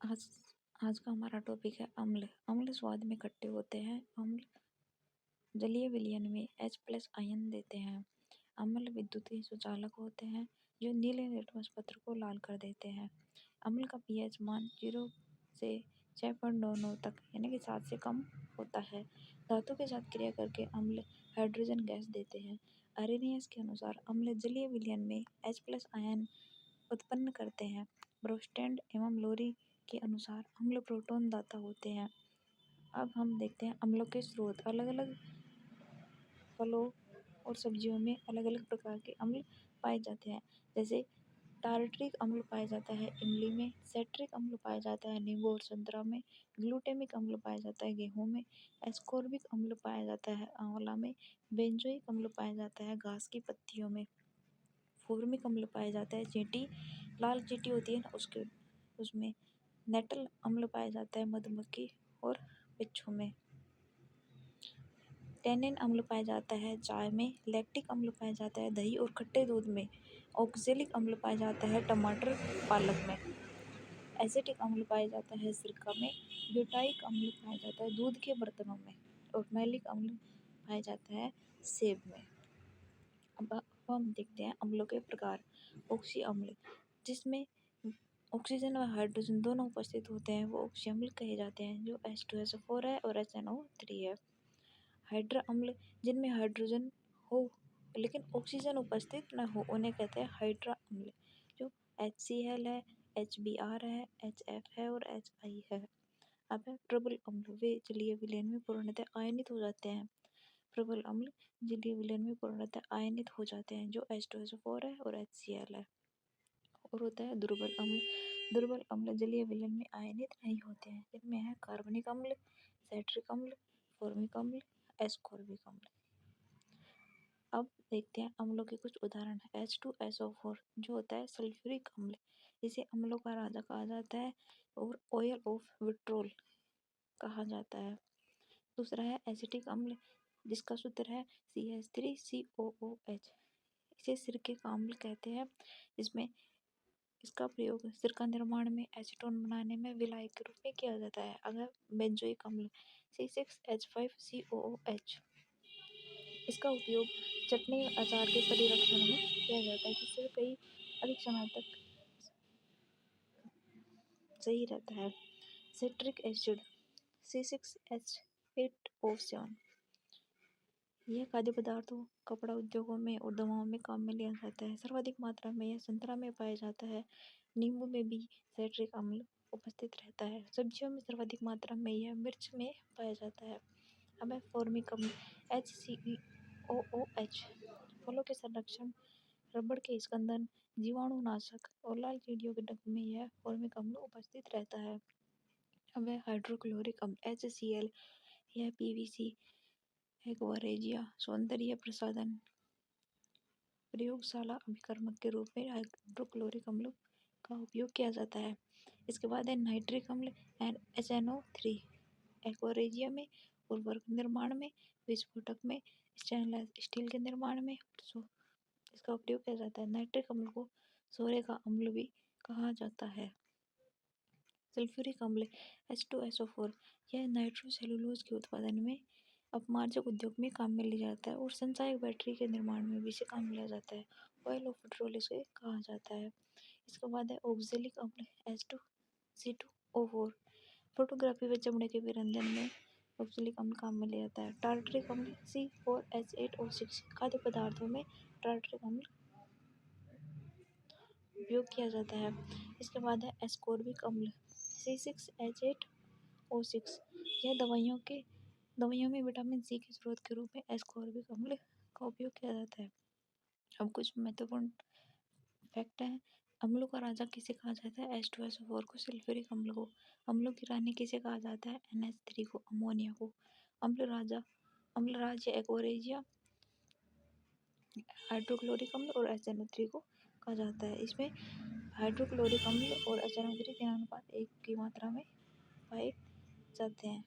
आज आज का हमारा टॉपिक है अम्ल। अम्ल स्वाद में खट्टे होते हैं। अम्ल जलीय विलयन में H+ आयन देते हैं। अम्ल विद्युतीय सुचालक होते हैं जो नीले लिटमस पत्र को लाल कर देते हैं। अम्ल का pH मान 0 से 6.99 तक यानी कि 7 से कम होता है। धातु के साथ क्रिया करके अम्ल हाइड्रोजन गैस देते हैं। आर्हेनियस के अनुसार अम्ल जलीय विलयन में H+ आयन उत्पन्न करते हैं। ब्रोस्टैंड एवं लोरी के अनुसार अम्ल प्रोटॉन दाता होते हैं। अब हम देखते हैं अम्लों के स्रोत। अलग अलग फलों और सब्जियों में अलग अलग प्रकार के अम्ल पाए जाते हैं। जैसे टार्टरिक अम्ल पाया जाता है इमली में, सेट्रिक अम्ल पाया जाता है नींबू और संतरा में, ग्लूटेमिक अम्ल पाया जाता है गेहूं में, एस्कॉर्बिक अम्ल पाया जाता है आंवला में, बेंजोइक अम्ल पाया जाता है घास की पत्तियों में, फॉर्मिक अम्ल पाया जाता है चींटी, लाल चींटी होती है ना उसमें, नेटल अम्ल पाया जाता है मधुमक्खी और बिच्छू में, टैनिन अम्ल पाया जाता है चाय में, लैक्टिक अम्ल पाया जाता है दही और खट्टे दूध में, ऑक्जेलिक अम्ल पाया जाता है टमाटर पालक में, एसिटिक अम्ल पाया जाता है सिरका में, ब्यूटाइक अम्ल पाया जाता है दूध के बर्तनों में और मैलिक अम्ल पाया जाता है सेब में। अब हम देखते हैं अम्लों के प्रकार। ऑक्सी अम्ल जिसमें ऑक्सीजन व हाइड्रोजन दोनों उपस्थित होते हैं वो ऑक्सी अम्ल कहे जाते हैं जो H2SO4 है और HNO3 है। हाइड्रा अम्ल जिनमें हाइड्रोजन हो लेकिन ऑक्सीजन उपस्थित न हो उन्हें कहते हैं हाइड्रा अम्ल। जो HCl है, HBr है, HF है और HI है। अब है प्रबल अम्ल, वे जलीय विलयन में पूर्णतः आयनित हो जाते हैं। प्रबल अम्ल जलीय विलयन में पूर्णतः आयनित हो जाते हैं जो H2SO4 है और HCl है। और होता है दुर्बल अम्ल। दुर्बल अम्ल जलीय विलयन में आयनित नहीं होते हैं जिनमें है कार्बनिक अम्ल, सेट्रिक अम्ल, फॉर्मिक अम्ल, एस्कॉर्बिक अम्ल। अब देखते हैं अम्लों के कुछ उदाहरण। H2SO4 जो होता है सल्फ्यूरिक अम्ल, इसे अम्लों का राजा कहा जाता है और ऑयल ऑफ विट्रोल कहा जाता है। दूसरा है एसिटिक अम्ल जिसका सूत्र है CH3COOH, इसे सिरके का अम्ल कहते हैं। इसमें इसका प्रयोग सिरका निर्माण में एसीटोन बनाने में विलायक के रूप में किया जाता है। अगर बेंजोइक अम्ल C6H5COOH, इसका उपयोग चटनी और अचार के परिरक्षण में किया जाता है जिससे कई अधिक समय तक सही रहता है। सिट्रिक एसिड C6H8O7, यह खाद्य पदार्थों, कपड़ा उद्योगों में और दवाओं में काम में लिया जाता है। सर्वाधिक मात्रा में यह संतरा में पाया जाता है। नींबू में भी सेट्रिक अम्ल उपस्थित रहता है। सब्जियों में सर्वाधिक मात्रा में यह मिर्च में पाया जाता है। अब है फॉर्मिक अम्ल HCOOH, फलों के संरक्षण, रबड़ के स्कंदन, जीवाणुनाशक और लाल चिड़ियों के डंक में यह फॉर्मिक अम्ल उपस्थित रहता है। अब है हाइड्रोक्लोरिक अम्ल HCl, यह PVC, एक्वारेजिया, सौंदर्य प्रसाधन, प्रयोगशाला अभिकर्मक के रूप में हाइड्रोक्लोरिक अम्ल का उपयोग किया जाता है। इसके बाद है नाइट्रिक अम्ल HNO3, एक्वारेजिया में, उर्वरक निर्माण में, विस्फोटक में, स्टेनलेस स्टील के निर्माण में इसका उपयोग किया जाता है। नाइट्रिक अम्ल को सोरे का अम्ल भी कहा जाता है। सल्फ्यूरिक अम्ल H2SO4, यह नाइट्रोसेलुलोज के उत्पादन में, अपमार्जक उद्योग में काम में लिया जाता है और संचायक बैटरी के निर्माण में भी इसे काम में लिया जाता है। ऑयल ऑफ पेट्रोल इसे कहा जाता है। इसके बाद है ऑक्जेलिक अम्ल H2C2O4, फोटोग्राफी व चमड़े के विरंजन में ऑक्जेलिक अम्ल काम में लिया जाता है। टार्टरिक अम्ल C4H8O6, खाद्य पदार्थों में टार्टरिक अम्ल उपयोग किया जाता है। इसके बाद है एस्कॉर्बिक अम्ल C6H8O6, यह दवाइयों में विटामिन सी के स्रोत के रूप में एस्कॉर्बिक अम्ल का उपयोग किया जाता है। अब कुछ महत्वपूर्ण फैक्ट हैं। अम्लों का राजा किसे कहा जाता है? H2SO4 को, सल्फ्यूरिक अम्ल को। अम्लों की रानी किसे कहा जाता है? NH3 को, अमोनिया को। अम्लराज या एक्वारेजिया हाइड्रोक्लोरिक अम्ल और HNO3 को कहा जाता है। इसमें हाइड्रोक्लोरिक अम्ल और HNO3 3:1 की मात्रा में पाए जाते हैं।